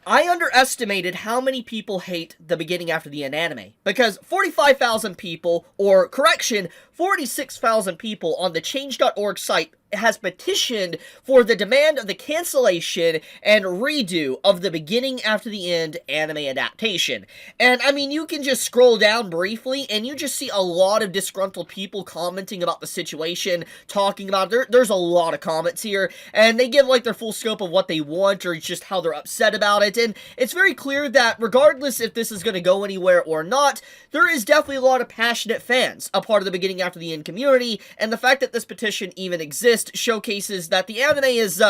I underestimated how many people hate the beginning after the end anime, because 45,000 people, or correction, 46,000 people on the change.org site has petitioned for the demand of the cancellation and redo of the beginning after the end anime adaptation. And I mean, you can just scroll down briefly and you just see a lot of disgruntled people commenting about the situation, talking about it. There's a lot of comments here, and they give like their full scope of what they want or just how they're upset about it. And it's very clear that regardless if this is going to go anywhere or not, there is definitely a lot of passionate fans a part of the beginning after the end community, and the fact that this petition even exists showcases that the anime is,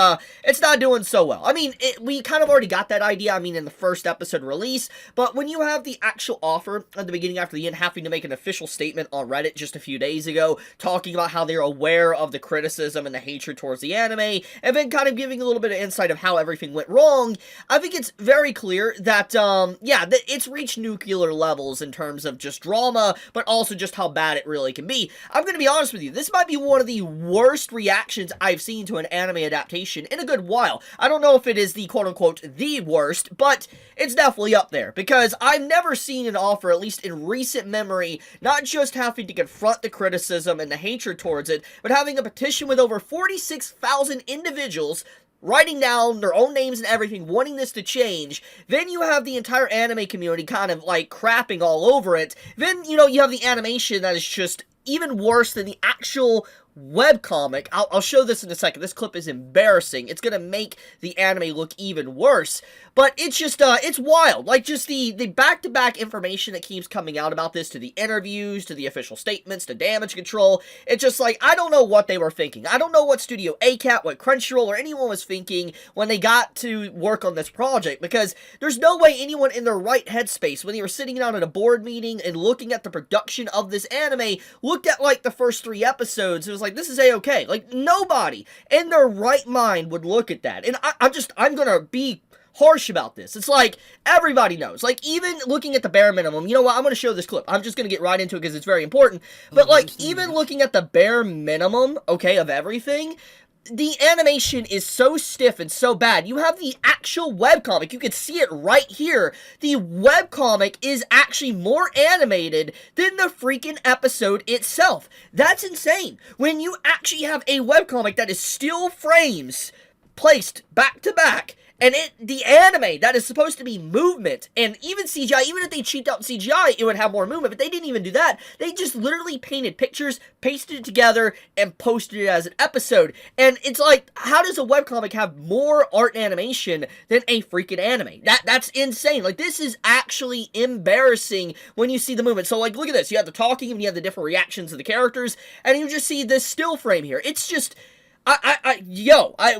it's not doing so well. I mean, we kind of already got that idea, I mean, in the first episode release, but when you have the actual author at the beginning after the end having to make an official statement on Reddit just a few days ago, talking about how they're aware of the criticism and the hatred towards the anime, and then kind of giving a little bit of insight of how everything went wrong, I think it's very clear that, yeah, that it's reached nuclear levels in terms of just drama, but also just how bad it really can be. I'm gonna be honest with you, this might be one of the worst reactions I've seen to an anime adaptation in a good while. I don't know if it is the quote-unquote the worst, but it's definitely up there, because I've never seen an author, at least in recent memory, not just having to confront the criticism and the hatred towards it, but having a petition with over 46,000 individuals writing down their own names and everything, wanting this to change. Then you have the entire anime community kind of like crapping all over it. Then, you know, you have the animation that is just even worse than the actual webcomic. I'll show this in a second. This clip is embarrassing. It's gonna make the anime look even worse. But it's just, it's wild. Like, just the back-to-back information that keeps coming out about this, to the interviews, to the official statements, to damage control. It's just like, I don't know what they were thinking. I don't know what Studio ACAT, what Crunchyroll, or anyone was thinking when they got to work on this project, because there's no way anyone in their right headspace, when they were sitting down at a board meeting and looking at the production of this anime, looked at, like, the first 3 episodes, and was like, this is A-okay. Like, nobody in their right mind would look at that. And I'm gonna be harsh about this. It's like, everybody knows. Like, even looking at the bare minimum, you know what, I'm going to show this clip. I'm just going to get right into it because it's very important. But, like, even looking at the bare minimum, okay, of everything, the animation is so stiff and so bad. You have the actual webcomic. You can see it right here. The webcomic is actually more animated than the freaking episode itself. That's insane. When you actually have a webcomic that is still frames placed back to back, and the anime that is supposed to be movement, and even CGI, even if they cheaped out CGI, it would have more movement, but they didn't even do that. They just literally painted pictures, pasted it together, and posted it as an episode. And it's like, how does a webcomic have more art animation than a freaking anime? That's insane. Like, this is actually embarrassing when you see the movement. So, like, look at this. You have the talking, and you have the different reactions of the characters, and you just see this still frame here. It's just,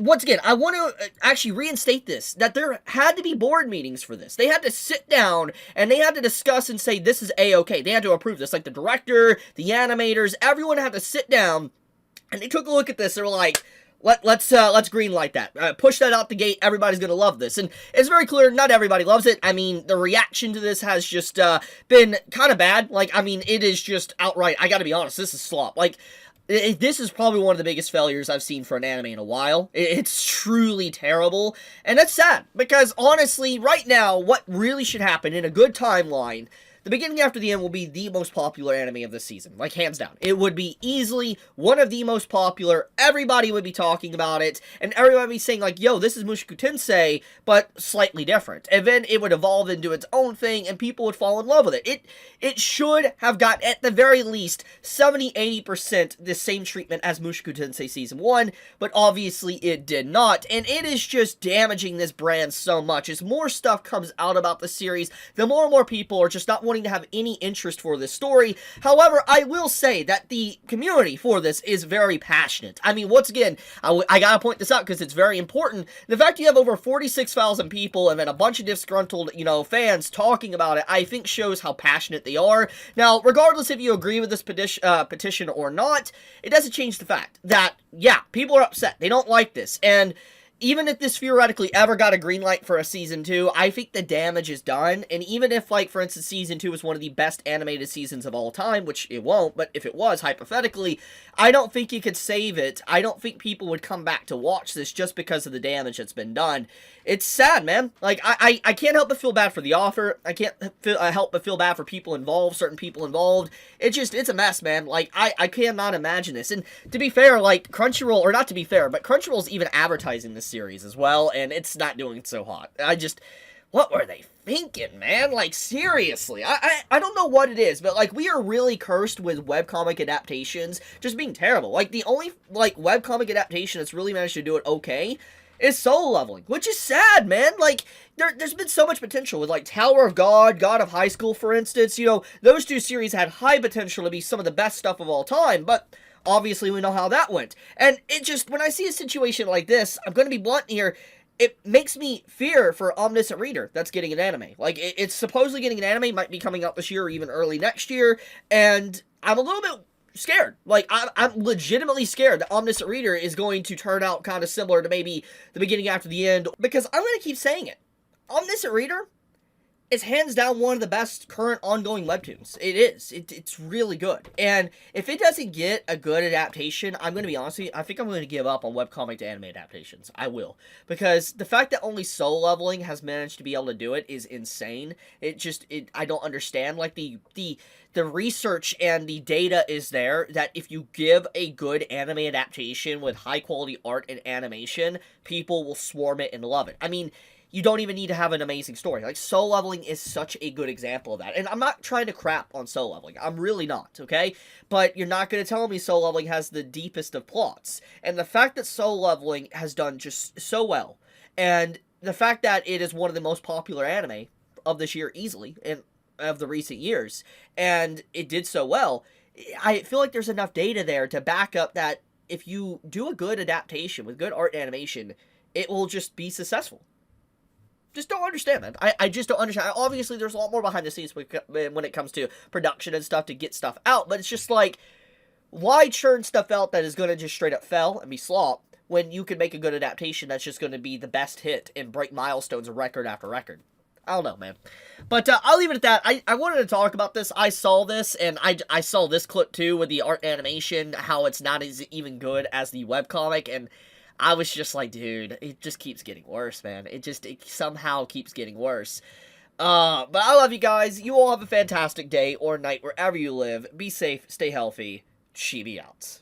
once again, I want to actually reinstate this, that there had to be board meetings for this. They had to sit down, and they had to discuss and say, this is A-okay. They had to approve this. Like, the director, the animators, everyone had to sit down, and they took a look at this. They were like, let's greenlight that. Push that out the gate. Everybody's gonna love this. And it's very clear, not everybody loves it. I mean, the reaction to this has just, been kind of bad. Like, I mean, it is just outright, I gotta be honest, this is slop. Like, this is probably one of the biggest failures I've seen for an anime in a while. It's truly terrible, and that's sad, because honestly, right now, what really should happen in a good timeline, the beginning after the end will be the most popular anime of this season, like, hands down. It would be easily one of the most popular. Everybody would be talking about it, and everybody would be saying, like, yo, this is Mushoku Tensei, but slightly different. And then it would evolve into its own thing, and people would fall in love with it. It should have got, at the very least, 70-80% the same treatment as Mushoku Tensei Season 1, but obviously it did not, and it is just damaging this brand so much. As more stuff comes out about the series, the more and more people are just not wanting to have any interest for this story. However, I will say that the community for this is very passionate. I mean, once again, I gotta point this out because it's very important. The fact you have over 46,000 people and then a bunch of disgruntled, you know, fans talking about it, I think shows how passionate they are. Now, regardless if you agree with this petition or not, it doesn't change the fact that, yeah, people are upset. They don't like this. And even if this theoretically ever got a green light for a season 2, I think the damage is done. And even if, like, for instance, season 2 was one of the best animated seasons of all time, which it won't, but if it was, hypothetically, I don't think you could save it. I don't think people would come back to watch this just because of the damage that's been done. It's sad, man. Like, I can't help but feel bad for the author. I can't help but feel bad for people involved, certain people involved. It's a mess, man. Like, I cannot imagine this. And to be fair, like, Crunchyroll, or not to be fair, but Crunchyroll's even advertising this series as well, and it's not doing so hot. What were they thinking, man? Like, seriously. I don't know what it is, but, like, we are really cursed with webcomic adaptations just being terrible. Like, the only, like, webcomic adaptation that's really managed to do it okay is Solo Leveling, which is sad, man. Like, there's been so much potential with, like, Tower of God, God of High School, for instance. You know, those two series had high potential to be some of the best stuff of all time, but obviously we know how that went. And it just, when I see a situation like this, I'm going to be blunt here, it makes me fear for Omniscient Reader that's getting an anime. Like, it's supposedly getting an anime, might be coming out this year or even early next year, and I'm a little bit scared. Like, I'm legitimately scared that Omniscient Reader is going to turn out kind of similar to maybe the beginning after the end, because I'm going to keep saying it. Omniscient Reader is hands down one of the best current ongoing webtoons. It is. It's really good. And if it doesn't get a good adaptation, I'm going to be honest with you, I think I'm going to give up on webcomic to anime adaptations. I will. Because the fact that only Soul Leveling has managed to be able to do it is insane. I don't understand. Like, the research and the data is there that if you give a good anime adaptation with high quality art and animation, people will swarm it and love it. I mean, you don't even need to have an amazing story. Like, Soul Leveling is such a good example of that. And I'm not trying to crap on Soul Leveling. I'm really not, okay? But you're not going to tell me Soul Leveling has the deepest of plots. And the fact that Soul Leveling has done just so well, and the fact that it is one of the most popular anime of this year easily, and of the recent years, and it did so well, I feel like there's enough data there to back up that if you do a good adaptation with good art and animation, it will just be successful. Just don't understand, man. I just don't understand. Obviously, there's a lot more behind the scenes when it comes to production and stuff to get stuff out, but it's just like, why churn stuff out that is going to just straight up fail and be slop when you can make a good adaptation that's just going to be the best hit and break milestones record after record? I don't know, man. But I'll leave it at that. I wanted to talk about this. I saw this, and I saw this clip too with the art animation, how it's not as even good as the webcomic, and I was just like, dude, it just keeps getting worse, man. It somehow keeps getting worse. But I love you guys. You all have a fantastic day or night wherever you live. Be safe, stay healthy. Chibi out.